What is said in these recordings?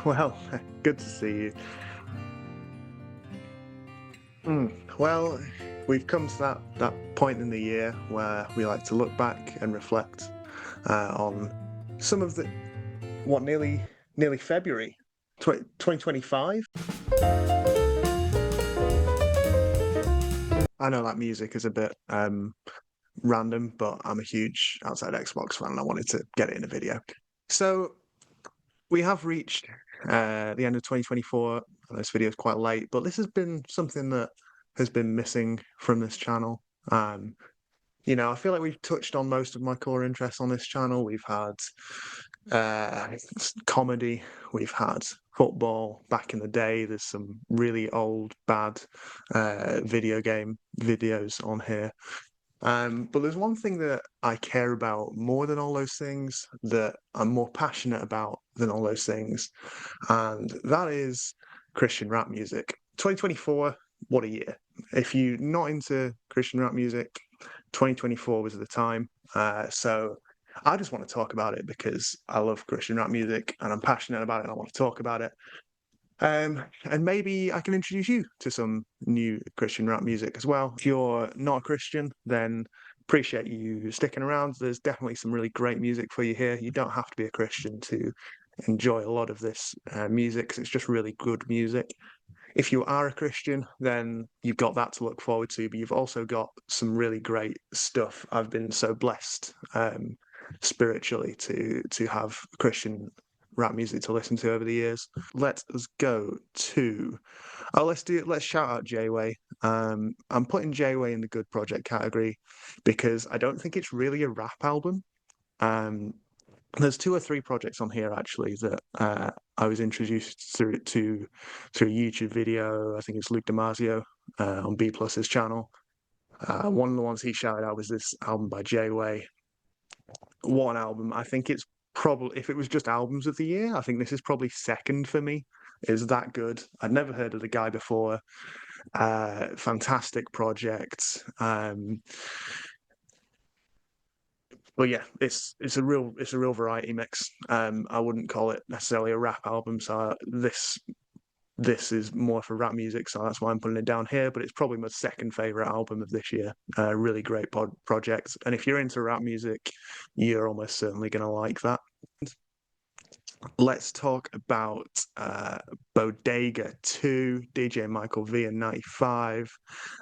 Well, good to see you. Well, we've come to that point in the year where we like to look back and reflect on some of the nearly February 2025. I know that music is a bit random, but I'm a huge outside Xbox fan and I wanted to get it in a video. So we have reached the end of 2024. This video is quite late, but this has been something that has been missing from this channel. Um, I feel like we've touched on most of my core interests on this channel. We've had uh, comedy, we've had football back in the day. There's some really old, bad video game videos on here. But there's one thing that I care about more than all those things, that I'm more passionate about than all those things, and that is Christian rap music. 2024, what a year. If you're not into Christian rap music, 2024 was the time. So I just want to talk about it because I love Christian rap music and I'm passionate about it and I want to talk about it. And maybe I can introduce you to some new Christian rap music as well. If you're not a Christian, then appreciate you sticking around. There's definitely some really great music for you here. You don't have to be a Christian to enjoy a lot of this music, 'cause it's just really good music. If you are a Christian, then you've got that to look forward to, but you've also got some really great stuff. I've been so blessed spiritually to have Christian rap music to listen to over the years. Let us go to let's shout out J-Way. I'm putting J-Way in the good project category because I don't think it's really a rap album. Um, there's two or three projects on here actually that I was introduced through a YouTube video. I think it's Luke Damasio on B Plus's channel. One of the ones he shouted out was this album by J-Way. What an album! I think it's probably, if it was just albums of the year, I think this is probably second for me. Is that good? I'd never heard of the guy before. Fantastic project. But yeah, it's a real variety mix. I wouldn't call it necessarily a rap album, so this is more for rap music, so that's why I'm putting it down here. But it's probably my second favorite album of this year. Really great project, and if you're into rap music, you're almost certainly going to like that. Let's talk about Bodega 2, DJ Michael V and 95.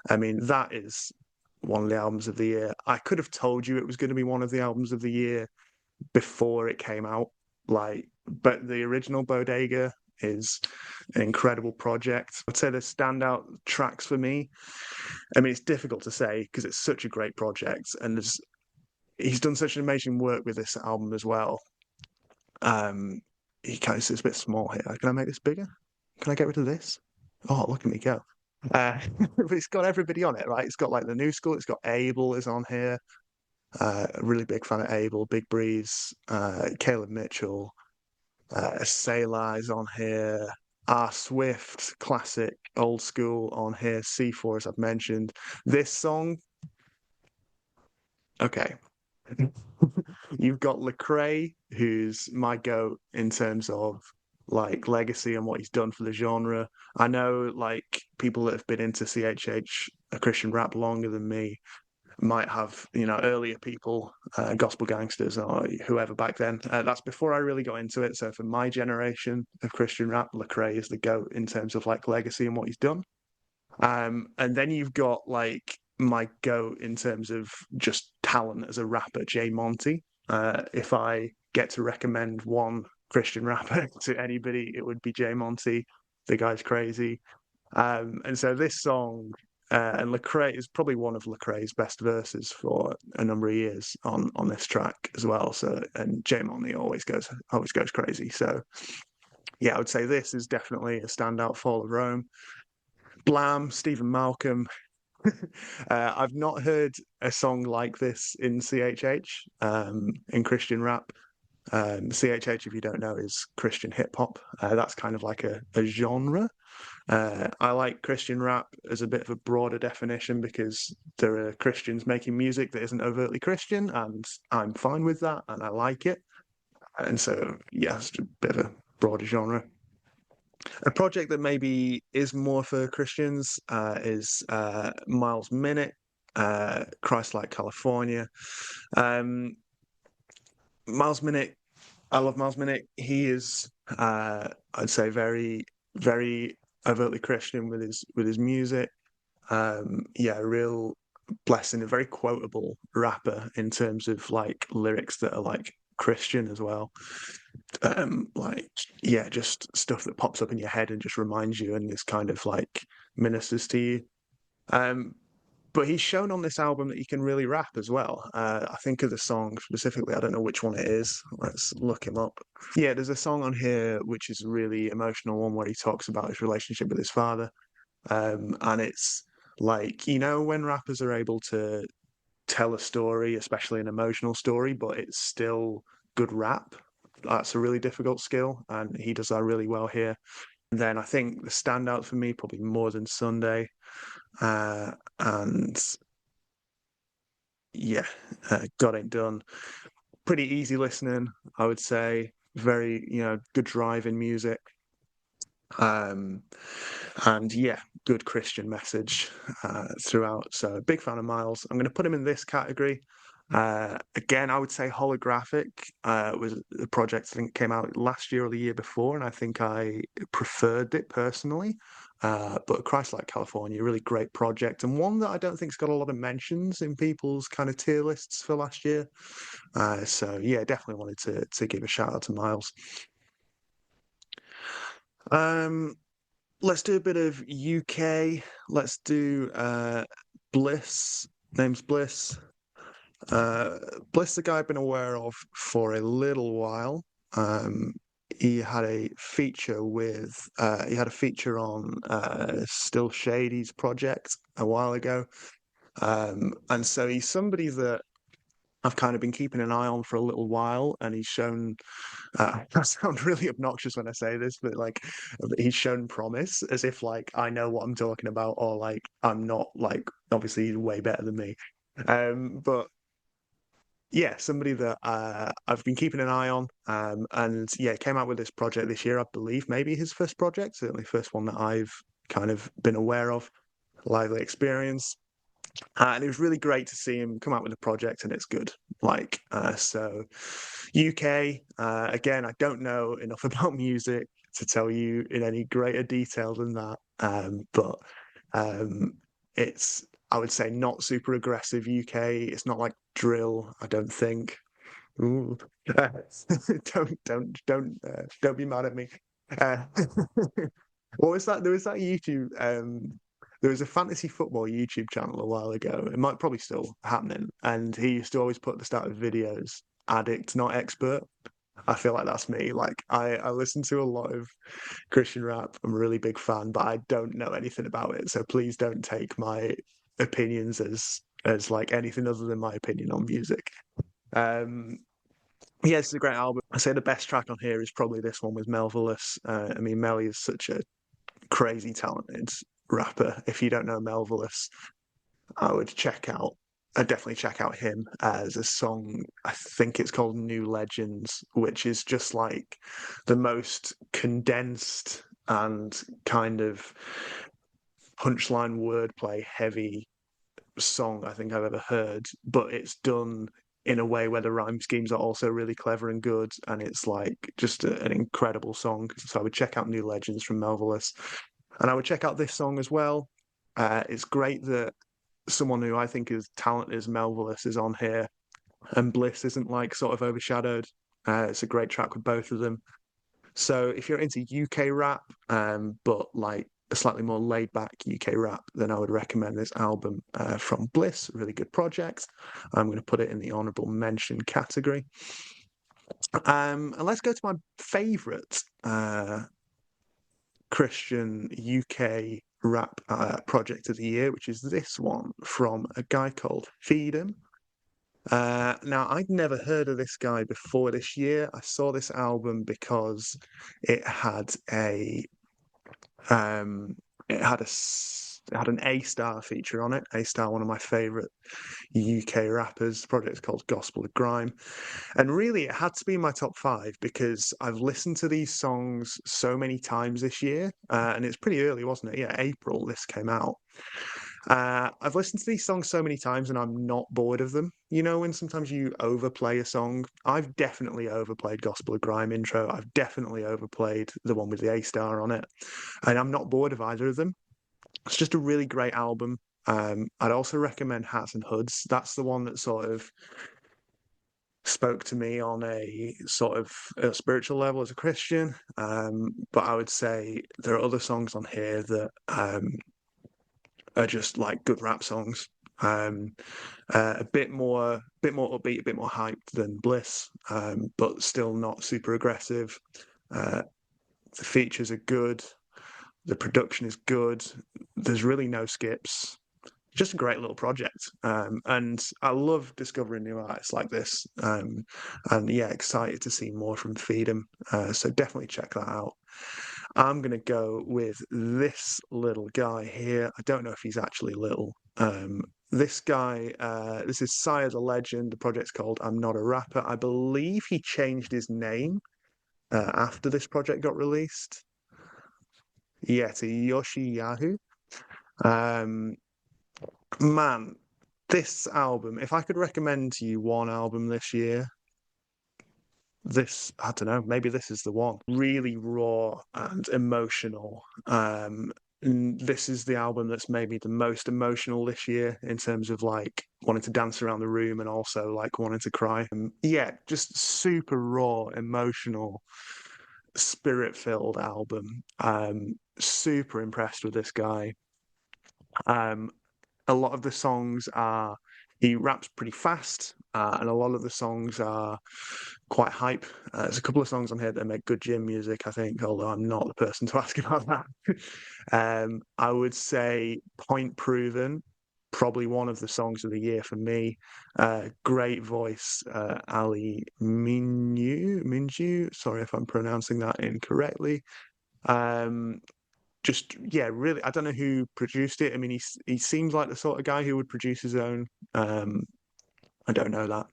I mean, that is one of the albums of the year. I could have told you it was going to be one of the albums of the year before it came out. But the original Bodega is an incredible project. I'd say the standout tracks for me. I mean, it's difficult to say because it's such a great project, and he's done such amazing work with this album as well. It's a bit small here. Can I make this bigger? Can I get rid of this? Oh, look at me go. But it's got everybody on it, right? It's got like the new school. It's got Abel is on here. A really big fan of Abel, Big Breeze, Caleb Mitchell, Selah is on here. R Swift, classic, old school on here. C4, as I've mentioned. This song, okay. You've got Lecrae, who's my goat in terms of like legacy and what he's done for the genre. I know like people that have been into CHH, a Christian rap longer than me, might have, earlier people, gospel gangsters or whoever back then. That's before I really got into it. So for my generation of Christian rap, Lecrae is the goat in terms of like legacy and what he's done. And then you've got like my goat in terms of just talent as a rapper, Jay Monty. If I get to recommend one Christian rapper to anybody, it would be Jay Monty. The guy's crazy. And so this song, and Lecrae is probably one of Lecrae's best verses for a number of years on this track as well. So, and Jay Monty always goes crazy. So yeah, I would say this is definitely a standout. Fall of Rome. Blam, Stephen Malcolm. I've not heard a song like this in CHH, in Christian rap. CHH, if you don't know, is Christian hip hop. That's kind of like a genre. I like Christian rap as a bit of a broader definition because there are Christians making music that isn't overtly Christian, and I'm fine with that, and I like it. And so, yeah, it's a bit of a broader genre. A project that maybe is more for Christians is Miles Minute, Christ Like California. Um, Miles Minute, I love Miles Minute. He is, I'd say, very, very overtly Christian with his music. Yeah, a real blessing, a very quotable rapper in terms of like lyrics that are like Christian as well. Like yeah, just stuff that pops up in your head and just reminds you and is kind of like ministers to you. Um, but he's shown on this album that he can really rap as well. I think of the song specifically. I don't know which one it is. Let's look him up. Yeah, there's a song on here which is a really emotional one where he talks about his relationship with his father. And it's like, when rappers are able to tell a story, especially an emotional story, but it's still good rap. That's a really difficult skill, and he does that really well here. And then I think the standout for me, probably More Than Sunday, and yeah, Got It Done. Pretty easy listening, I would say. Very, good driving music. Um, and yeah, good Christian message throughout. So big fan of Miles. I'm going to put him in this category. Again, I would say Holographic was a project I think came out last year or the year before, and I think I preferred it personally. But Christ Like California, really great project, and one that I don't think's got a lot of mentions in people's kind of tier lists for last year. So yeah, definitely wanted to give a shout out to Miles. Um, let's do a bit of UK. Let's do Bliss. Name's Bliss. Uh, Bliss, the guy I've been aware of for a little while. Um, he had a feature on Still Shady's project a while ago. And so he's somebody that I've kind of been keeping an eye on for a little while, and he's shown I sound really obnoxious when I say this, but like he's shown promise as if like I know what I'm talking about, or like I'm not like obviously he's way better than me. But yeah, somebody that I've been keeping an eye on, and yeah, came out with this project this year, I believe, maybe his first project, certainly first one that I've kind of been aware of, lively experience. And it was really great to see him come out with a project and it's good. So UK, again, I don't know enough about music to tell you in any greater detail than that. But um, it's, I would say, not super aggressive UK. It's not like drill, I don't think. Ooh. Don't be mad at me. Uh, what was that? There was that YouTube. There was a fantasy football YouTube channel a while ago. It might probably still happening, and he used to always put at the start of videos, "Addict, not expert." I feel like that's me. Like I listen to a lot of Christian rap. I'm a really big fan, but I don't know anything about it. So please don't take my opinions as like anything other than my opinion on music. Um, yeah, it's a great album. I say the best track on here is probably this one with Melvillous. I mean, Melly is such a crazy talented rapper. If you don't know Melvillous, I would I'd definitely check out him as a song. I think it's called New Legends, which is just like the most condensed and kind of punchline wordplay heavy song I think I've ever heard, but it's done in a way where the rhyme schemes are also really clever and good, and it's like just an incredible song. So I would check out New Legends from Melvillous, and I would check out this song as well. It's great that someone who I think is talented as Melvillous is on here, and Bliss isn't like sort of overshadowed. It's a great track with both of them. So if you're into UK rap, but like a slightly more laid back UK rap, then I would recommend this album from Bliss. Really good project. I'm going to put it in the honorable mention category. And let's go to my favorite Christian UK rap project of the year, which is this one from a guy called Feed 'Em. Now, I'd never heard of this guy before this year. I saw this album because it had a um, it had It had an A Star feature on it. A Star, one of my favourite UK rappers. The project's called Gospel of Grime. And really, it had to be in my top five because I've listened to these songs so many times this year. And it's pretty early, wasn't it? Yeah, April this came out. I've listened to these songs so many times and I'm not bored of them. You know, when sometimes you overplay a song, I've definitely overplayed Gospel of Grime intro. I've definitely overplayed the one with the A Star on it. And I'm not bored of either of them. It's just a really great album. I'd also recommend Hats and Hoods. That's the one that sort of spoke to me on a sort of a spiritual level as a Christian. But I would say there are other songs on here that are just like good rap songs. Um, a bit more upbeat, a bit more hyped than Bliss, but still not super aggressive. Uh, the features are good. The production is good. There's really no skips. Just a great little project. And I love discovering new artists like this. And yeah, excited to see more from Feed'em. So definitely check that out. I'm going to go with this little guy here. I don't know if he's actually little. This guy, this is Sire the Legend. The project's called I'm Not a Rapper. I believe he changed his name after this project got released. Yeah, to Yoshi Yahoo. Um, Man, this album, if I could recommend to you one album this year, I don't know, maybe this is the one. Really raw and emotional. And this is the album that's made me the most emotional this year in terms of like wanting to dance around the room and also like wanting to cry. Yeah, just super raw, emotional, spirit-filled album. Super impressed with this guy. Um, a lot of the songs are he raps pretty fast, and a lot of the songs are quite hype. There's a couple of songs on here that make good gym music, I think, although I'm not the person to ask about that. I would say Point Proven, probably one of the songs of the year for me. Great voice, Ali Minju. Sorry if I'm pronouncing that incorrectly. Um, just yeah, really. I don't know who produced it. I mean, he seems like the sort of guy who would produce his own. I don't know that.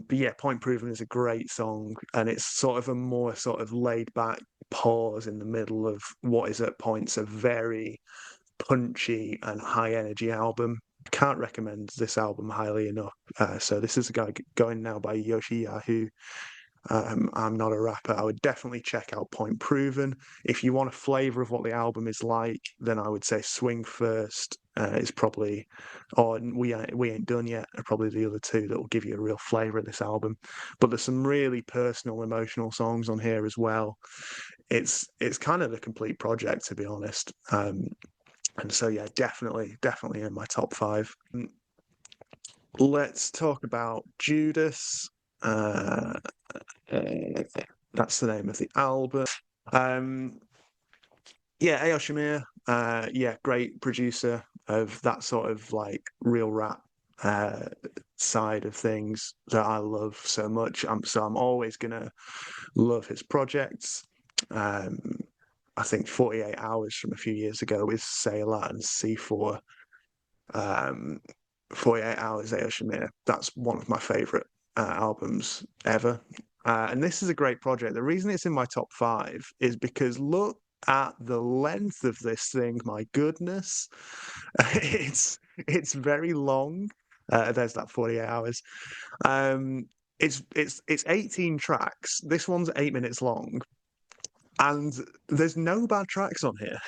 But yeah, Point Proven is a great song, and it's sort of a more sort of laid back pause in the middle of what is at points a very punchy and high energy album. Can't recommend this album highly enough. So this is a guy going now by Yoshi Yahoo. I'm not a rapper. I would definitely check out Point Proven. If you want a flavor of what the album is like, then I would say Swing First is probably, or we ain't done yet, are probably the other two that will give you a real flavor of this album. But there's some really personal, emotional songs on here as well. It's kind of the complete project, to be honest. And so yeah, definitely in my top five. Let's talk about Judas. Uh, that's the name of the album. Um, yeah, Ayo Shamir, yeah, great producer of that sort of like real rap uh, side of things that I love so much. So I'm always gonna love his projects. Um, I think 48 Hours from a few years ago with Sailor and C4. Um, 48 Hours, Ayo Shamir. That's one of my favorite albums ever. And this is a great project. The reason it's in my top five is because look at the length of this thing. My goodness, it's very long. There's that 48 hours. Um, it's 18 tracks. This one's 8 minutes long, and there's no bad tracks on here.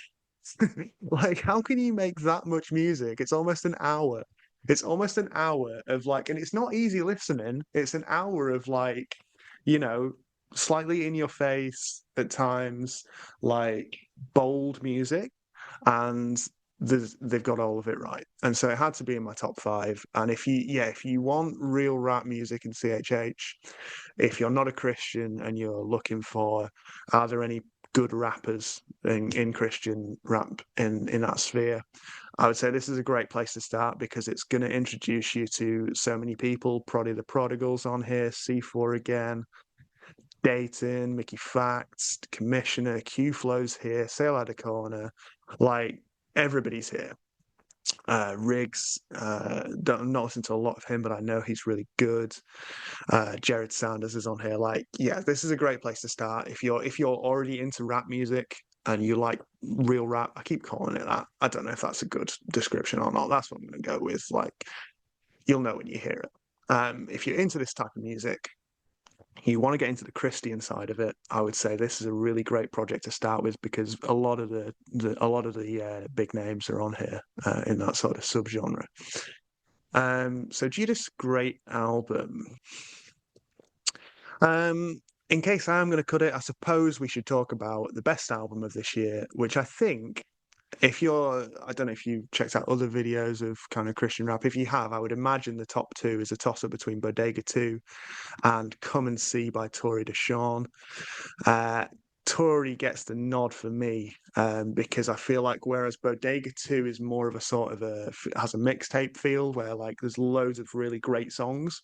Like, how can you make that much music? It's almost an hour. It's almost an hour of like, and it's not easy listening. It's an hour of like, you know, slightly in your face at times, like bold music, and they've got all of it right. And so it had to be in my top five. And if you want real rap music in CHH, if you're not a Christian and you're looking for, are there any good rappers in Christian rap in that sphere? I would say this is a great place to start because it's going to introduce you to so many people. Proddy the Prodigals on here, C4 again, Dayton, Mickey Facts, Commissioner, Q Flow's here, Sale Corner. Like everybody's here. Riggs, don't not listen to a lot of him, but I know he's really good. Jared Sanders is on here. Like, yeah, this is a great place to start if you're already into rap music and you like real rap. I keep calling it that. I don't know if that's a good description or not. That's what I'm going to go with. Like, you'll know when you hear it. If you're into this type of music, you want to get into the Christian side of it, I would say this is a really great project to start with because a lot of the big names are on here in that sort of subgenre. So Judas, great album. In case I am going to cut it, I suppose we should talk about the best album of this year, which I think I don't know if you checked out other videos of kind of Christian rap. If you have, I would imagine the top two is a toss up between Bodega 2 and Come and See by Tory Deshawn. Tory gets the nod for me because I feel like whereas Bodega 2 is more of a sort of has a mixtape feel where like there's loads of really great songs.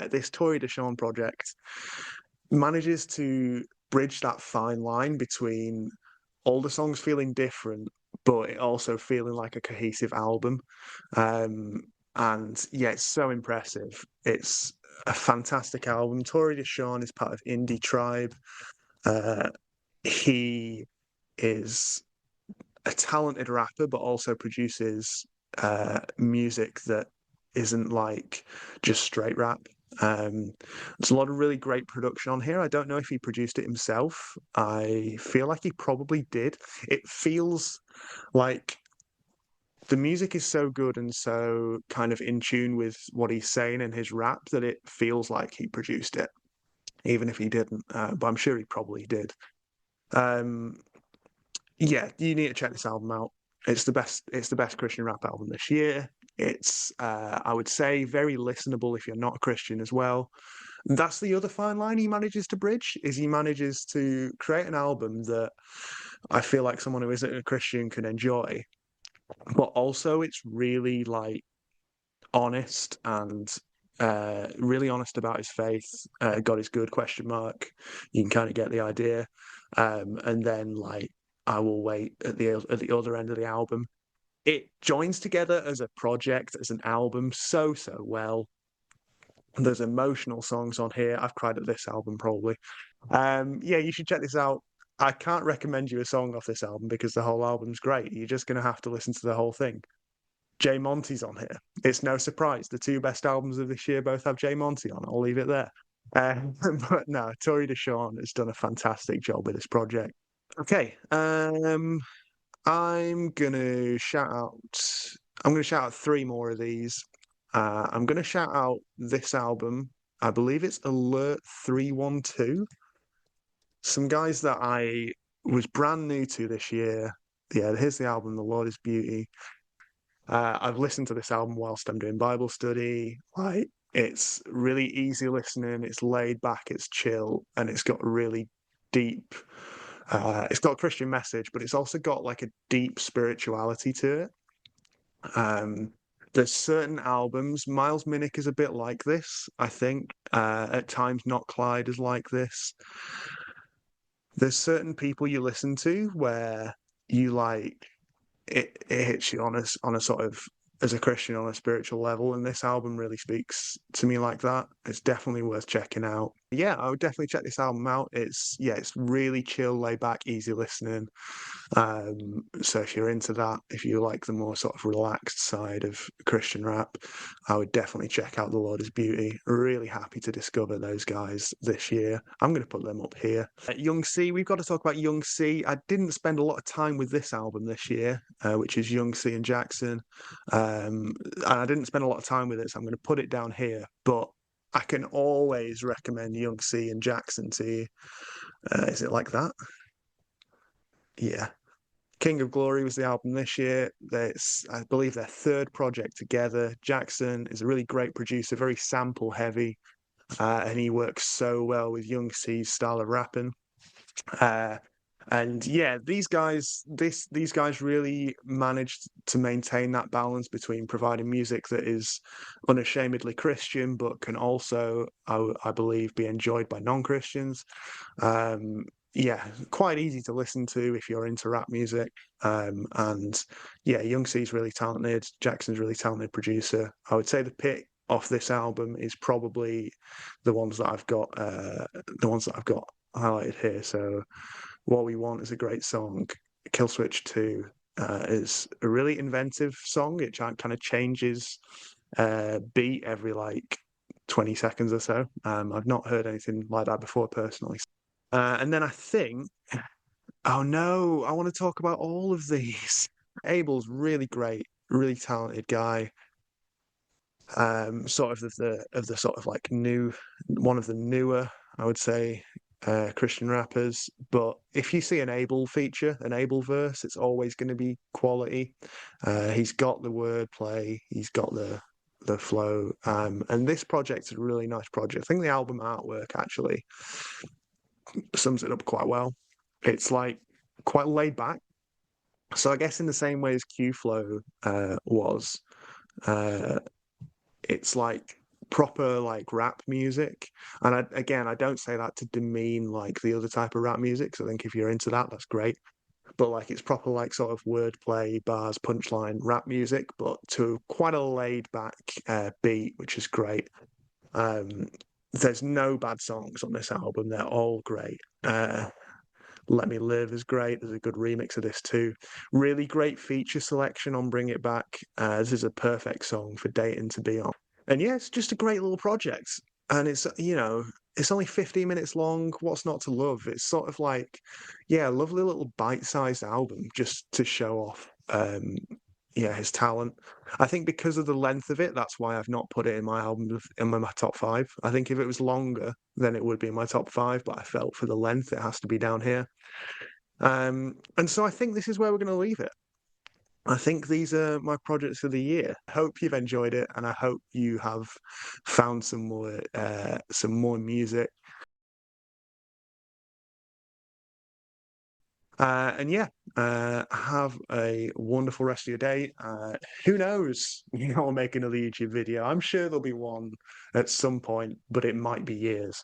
This Tory Deshawn project manages to bridge that fine line between all the songs feeling different, but it also feeling like a cohesive album. And yeah, it's so impressive. It's a fantastic album. Tory Deshawn is part of Indie Tribe. He is a talented rapper, but also produces music that isn't like just straight rap. There's a lot of really great production on here. I don't know if he produced it himself. I feel like he probably did. It feels like the music is so good and so kind of in tune with what he's saying in his rap that it feels like he produced it, even if he didn't. But I'm sure he probably did. Um, yeah, you need to check this album out. It's the best. It's the best Christian rap album this year. It's, I would say, very listenable if you're not a Christian as well. That's the other fine line he manages to bridge. Is he manages to create an album that I feel like someone who isn't a Christian can enjoy, but also it's really like honest and really honest about his faith. God is good? Question mark. You can kind of get the idea. And then like I will wait at the other end of the album. It joins together as a project, as an album, so well. There's emotional songs on here. I've cried at this album probably. Yeah, you should check this out. I can't recommend you a song off this album because the whole album's great. You're just going to have to listen to the whole thing. Jay Monty's on here. It's no surprise. The two best albums of this year both have Jay Monty on. I'll leave it there. But no, Tory Deshawn has done a fantastic job with this project. Okay, I'm gonna shout out. I'm gonna shout out three more of these. I'm gonna shout out this album. I believe it's Alert 312. Some guys that I was brand new to this year. Yeah, here's the album, The Lord is Beauty. I've listened to this album whilst I'm doing Bible study. Like, it's really easy listening, it's laid back, it's chill, and it's got a really deep, it's got a Christian message, but it's also got like a deep spirituality to it. Um, there's certain albums, Miles Minnick is a bit like this, I think. At times, Not Clyde is like this. There's certain people you listen to where you like it hits you on a sort of as a Christian on a spiritual level, and this album really speaks to me like that. It's definitely worth checking out. Yeah, I would definitely check this album out. It's really chill, laid back, easy listening. So if you're into that, if you like the more sort of relaxed side of Christian rap, I would definitely check out The Lord is Beauty. Really happy to discover those guys this year. I'm going to put them up here. Young C, we've got to talk about Young C. I didn't spend a lot of time with this album this year, which is Young C and Jackson. And I didn't spend a lot of time with it, so I'm going to put it down here. But I can always recommend Young C and Jackson to you. Is it like that? Yeah. King of Glory was the album this year. That's, I believe, their third project together. Jackson is a really great producer, very sample heavy, and he works so well with Young C's style of rapping. And yeah, these guys really managed to maintain that balance between providing music that is unashamedly Christian, but can also, I believe, be enjoyed by non-Christians. yeah, quite easy to listen to if you're into rap music. And yeah, Young C's really talented. Jackson's really talented producer. I would say the pick off this album is probably the ones that I've got, highlighted here. So, What We Want is a great song. Kill Switch 2 is a really inventive song. It kind of changes beat every like 20 seconds or so. I've not heard anything like that before personally. And then I think, oh no, I want to talk about all of these. Abel's really great, really talented guy. Sort of the sort of like one of the newer, I would say, Christian rappers. But if you see an Abel feature, an Abel verse, it's always going to be quality. He's got the wordplay, he's got the flow. And this project is a really nice project. I think the album artwork actually sums it up quite well. It's like quite laid back. So I guess in the same way as Q Flow was, uh, it's like proper like rap music. And again, I don't say that to demean like the other type of rap music. So I think if you're into that, that's great. But like it's proper like sort of wordplay, bars, punchline, rap music, but to quite a laid back beat, which is great. Um, there's no bad songs on this album. They're all great. Let Me Live is great. There's a good remix of this too. Really great feature selection on Bring It Back. This is a perfect song for dating to be on. And yeah, it's just a great little project. And it's only 15 minutes long. What's not to love? It's sort of like, yeah, a lovely little bite-sized album just to show off yeah, his talent. I think because of the length of it, that's why I've not put it in my top five. I think if it was longer, then it would be in my top five, but I felt for the length it has to be down here. And so I think this is where we're going to leave it. I think these are my projects of the year. I hope you've enjoyed it, and I hope you have found some more music. And yeah, have a wonderful rest of your day. Who knows? I'll make another YouTube video. I'm sure there'll be one at some point, but it might be years.